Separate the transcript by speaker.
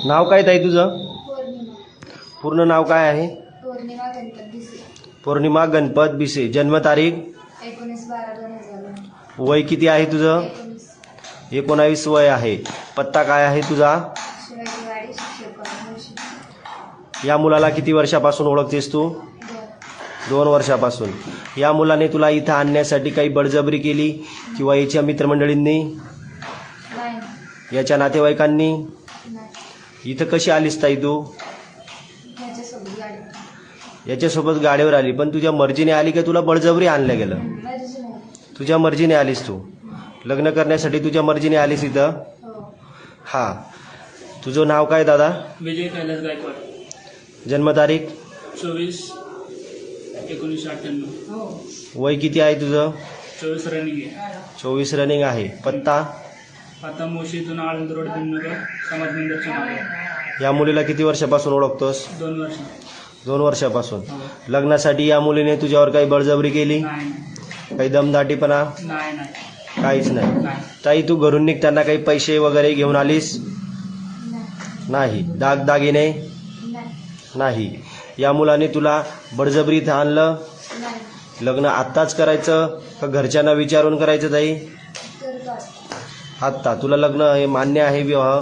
Speaker 1: नाव काय ताई तुझं?
Speaker 2: पौर्णिमा.
Speaker 1: पूर्ण नाव काय आहे?
Speaker 2: पौर्णिमा गणपत भिसे.
Speaker 1: पौर्णिमा गणपत भिसे. जन्मतारीख?
Speaker 2: 19/12/2000.
Speaker 1: वय किती आहे तुझं?
Speaker 2: 19.
Speaker 1: 19 वय आहे. पत्ता काय आहे तुझा?
Speaker 2: शिवाजीवाडी शिक्षक.
Speaker 1: या मुलाला किती वर्षापासून ओळखतेस तू? 2 वर्षापासून. या मुलाने तुला इथं आणण्यासाठी काही बळजबरी केली किंवा याच्या मित्रमंडळींनी,
Speaker 2: नाही.
Speaker 1: याच्या नातेवाईकांनी?
Speaker 2: नाही.
Speaker 1: इथं कशी आलीस ताई तू?
Speaker 2: त्याच्यासोबत गाडी.
Speaker 1: याच्यासोबत गाडीवर आली, पण तुझ्या मर्जीने आली का तुला बळजबरी आणलं गेलं?
Speaker 2: मर्जी नाही.
Speaker 1: तुझ्या मर्जीने आलीस तू. लग्न करण्यासाठी तुझ्या मर्जीने आलीस इथं?
Speaker 2: हो.
Speaker 1: हां. तुझं नाव काय दादा?
Speaker 3: विजय कैलास गायकवाड.
Speaker 1: जन्मतारीख?
Speaker 3: 24/1998.
Speaker 1: वय किती आहे तुझं?
Speaker 3: 24 रनिंग आहे.
Speaker 1: 24 रनिंग आहे. पत्ता?
Speaker 3: आता मोशीतून आळंद रोड भीमनगर समाज मंदिरच्या मागे.
Speaker 1: या मुलीला किती वर्षापासून ओळखतोस?
Speaker 3: 2 वर्ष.
Speaker 1: 2 वर्षापासून.
Speaker 3: हो.
Speaker 1: लग्नासाठी या मुलीने तुझ्यावर काही बळजबरी केली?
Speaker 3: नाही
Speaker 1: काही दमदाटीपणा?
Speaker 3: नाही नाही
Speaker 1: काहीच नाही.
Speaker 3: नाही.
Speaker 1: ताई तू घरून निघताना काही पैसे वगैरे घेऊन आलीस?
Speaker 2: नाही.
Speaker 1: नाही. दागदागिने?
Speaker 2: नाही.
Speaker 1: नाही. या मुलाने तुला बळजबरीत आणलं?
Speaker 2: नाही.
Speaker 1: लग्न आत्ताच करायचं का घरच्यांना विचारून करायचं ताई?
Speaker 2: करतात.
Speaker 1: आत्ता तुला लग्न हे मान्य आहे विवाह?